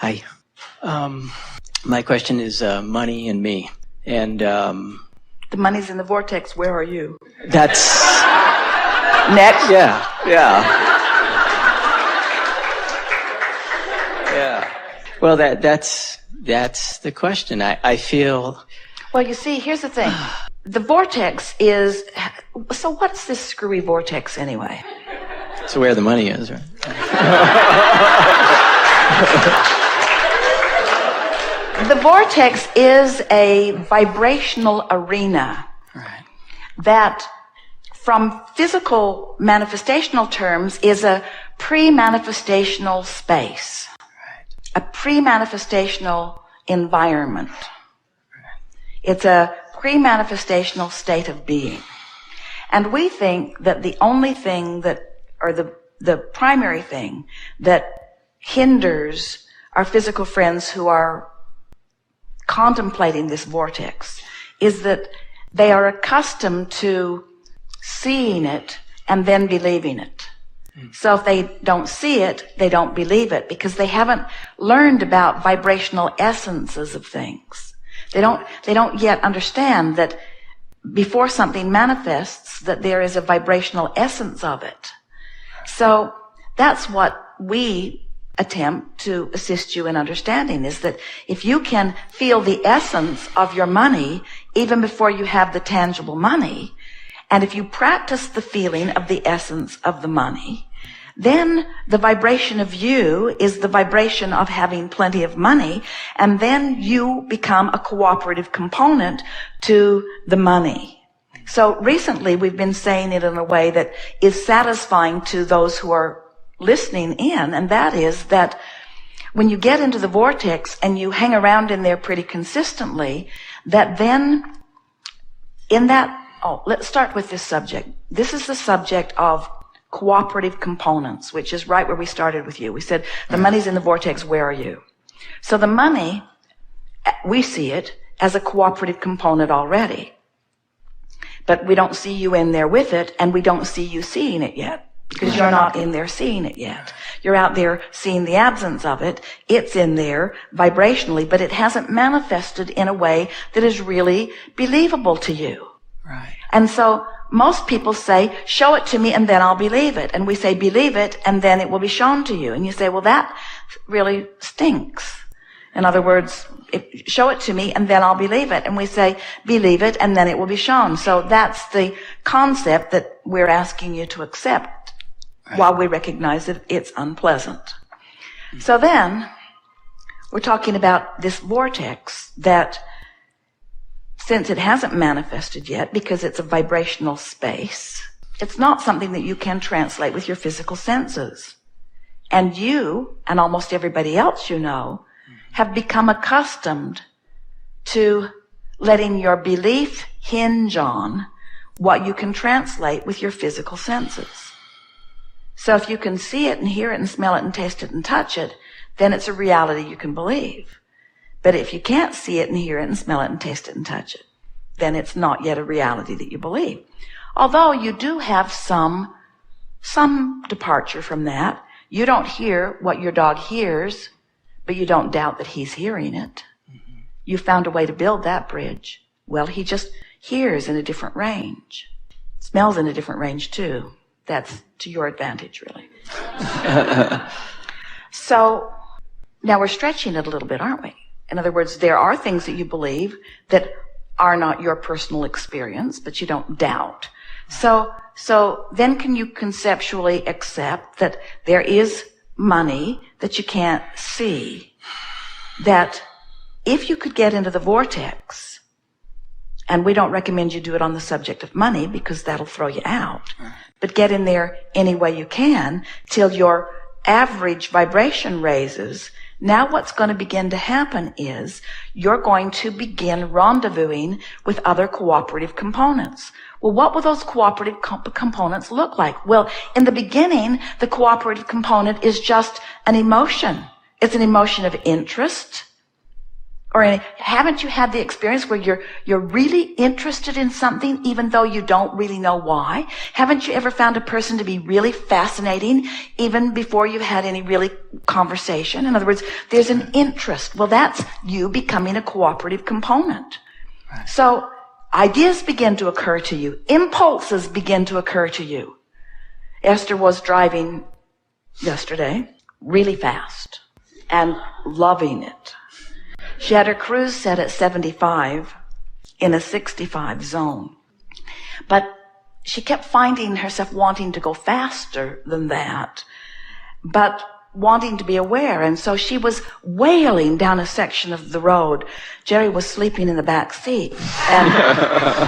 Hi. My question is money and me. And the money's in the vortex. Where are you? That's next. Yeah. Well, that's the question. I feel. Well, you see, here's the thing. The vortex is. So what's this screwy vortex anyway? It's where the money is, right? The vortex is a vibrational arena. Right. That, from physical manifestational terms, is a pre-manifestational space. Right. A pre-manifestational environment. Right. It's a pre-manifestational state of being. And we think that the only thing that, or the primary thing that hinders our physical friends who are contemplating this vortex is that they are accustomed to seeing it and then believing it. So if they don't see it, they don't believe it because they haven't learned about vibrational essences of things. They don't yet understand that before something manifests, that there is a vibrational essence of it. So that's what we attempt to assist you in understanding, is that if you can feel the essence of your money even before you have the tangible money, and if you practice the feeling of the essence of the money, then the vibration of you is the vibration of having plenty of money, and then you become a cooperative component to the money. So recently we've been saying it in a way that is satisfying to those who are listening in, and that is that when you get into the vortex and you hang around in there pretty consistently, that then in that, let's start with this subject. This is the subject of cooperative components, which is right where we started with you. We said the money's in the vortex, where are you? So the money, we see it as a cooperative component already, but we don't see you in there with it, and we don't see you seeing it yet. Because you're not in there seeing it yet. You're out there seeing the absence of it. It's in there vibrationally, but it hasn't manifested in a way that is really believable to you. Right. And so most people say, show it to me and then I'll believe it. And we say, believe it and then it will be shown to you. And you say, well, that really stinks. In other words, show it to me and then I'll believe it. And we say, believe it and then it will be shown. So that's the concept that we're asking you to accept. Right. While we recognize that it's unpleasant. So then, we're talking about this vortex that, since it hasn't manifested yet, because it's a vibrational space, it's not something that you can translate with your physical senses. And you, and almost everybody else you know, have become accustomed to letting your belief hinge on what you can translate with your physical senses. So if you can see it and hear it and smell it and taste it and touch it, then it's a reality you can believe. But if you can't see it and hear it and smell it and taste it and touch it, then it's not yet a reality that you believe. Although you do have some departure from that. You don't hear what your dog hears, but you don't doubt that he's hearing it. Mm-hmm. You found a way to build that bridge. Well, he just hears in a different range. Smells in a different range too. That's to your advantage, really. So now we're stretching it a little bit, aren't we? In other words, there are things that you believe that are not your personal experience, but you don't doubt. So then can you conceptually accept that there is money that you can't see, that if you could get into the vortex, and we don't recommend you do it on the subject of money because that'll throw you out, but get in there any way you can till your average vibration raises. Now what's going to begin to happen is you're going to begin rendezvousing with other cooperative components. Well, what will those cooperative components look like? Well, in the beginning, the cooperative component is just an emotion. It's an emotion of interest, Haven't you had the experience where you're really interested in something even though you don't really know why? Haven't you ever found a person to be really fascinating even before you've had any really conversation? In other words, there's an interest. Well, that's you becoming a cooperative component. Right. So ideas begin to occur to you. Impulses begin to occur to you. Esther was driving yesterday really fast and loving it. She had her cruise set at 75 in a 65 zone. But she kept finding herself wanting to go faster than that, but wanting to be aware. And so she was wailing down a section of the road. Jerry was sleeping in the back seat. And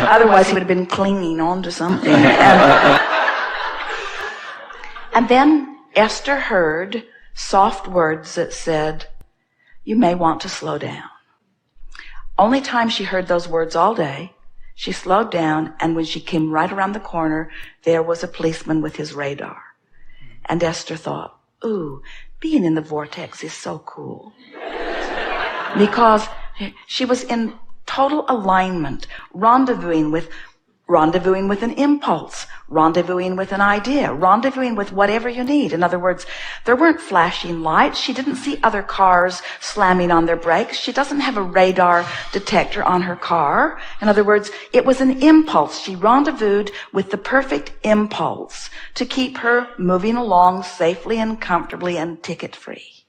otherwise he would have been clinging on to something. And then Esther heard soft words that said, "You may want to slow down." Only time she heard those words all day, she slowed down, and when she came right around the corner, there was a policeman with his radar. And Esther thought, ooh, being in the vortex is so cool. Because she was in total alignment, rendezvousing with an impulse, rendezvousing with an idea, rendezvousing with whatever you need. In other words, there weren't flashing lights. She didn't see other cars slamming on their brakes. She doesn't have a radar detector on her car. In other words, it was an impulse. She rendezvoused with the perfect impulse to keep her moving along safely and comfortably and ticket-free.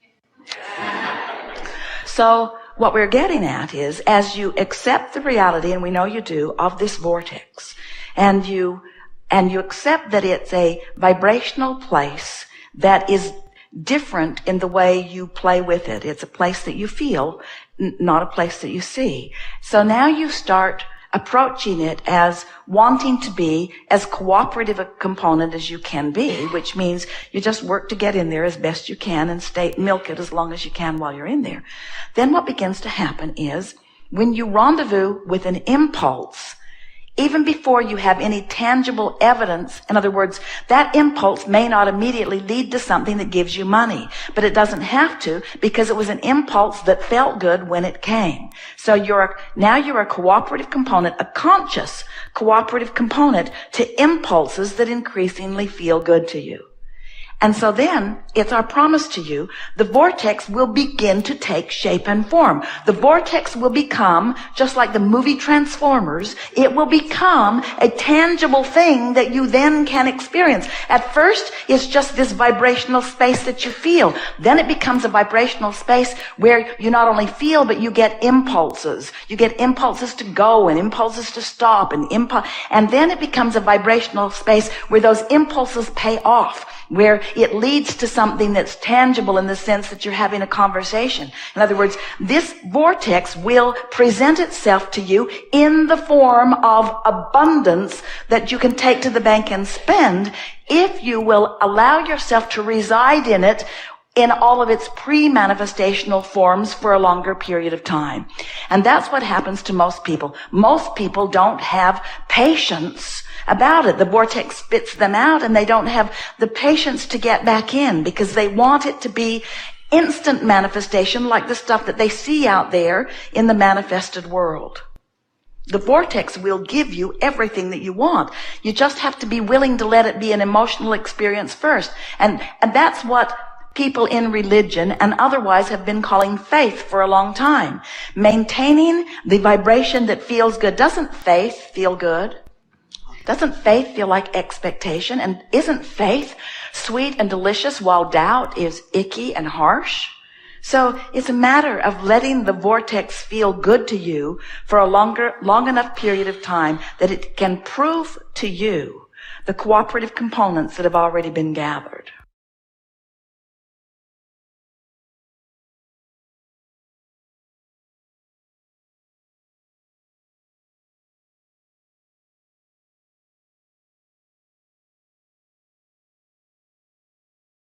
So what we're getting at is, as you accept the reality, and we know you do, of this vortex, and you accept that it's a vibrational place that is different in the way you play with it. It's a place that you feel, not a place that you see. So now you start approaching it as wanting to be as cooperative a component as you can be, which means you just work to get in there as best you can and milk it as long as you can while you're in there. Then what begins to happen is, when you rendezvous with an impulse, even before you have any tangible evidence, in other words, that impulse may not immediately lead to something that gives you money, but it doesn't have to, because it was an impulse that felt good when it came. So now you're a cooperative component, a conscious cooperative component to impulses that increasingly feel good to you. And so then, it's our promise to you, the vortex will begin to take shape and form. The vortex will become, just like the movie Transformers, it will become a tangible thing that you then can experience. At first, it's just this vibrational space that you feel. Then it becomes a vibrational space where you not only feel, but you get impulses. You get impulses to go and impulses to stop and then it becomes a vibrational space where those impulses pay off, where it leads to something that's tangible in the sense that you're having a conversation. In other words, this vortex will present itself to you in the form of abundance that you can take to the bank and spend if you will allow yourself to reside in it in all of its pre-manifestational forms for a longer period of time. And that's what happens to most people. Most people don't have patience about it. The vortex spits them out, and they don't have the patience to get back in because they want it to be instant manifestation, like the stuff that they see out there in the manifested world. The vortex will give you everything that you want. You just have to be willing to let it be an emotional experience first. And that's what people in religion and otherwise have been calling faith for a long time. Maintaining the vibration that feels good. Doesn't faith feel good? Doesn't faith feel like expectation? And isn't faith sweet and delicious while doubt is icky and harsh? So it's a matter of letting the vortex feel good to you for a long enough period of time that it can prove to you the cooperative components that have already been gathered.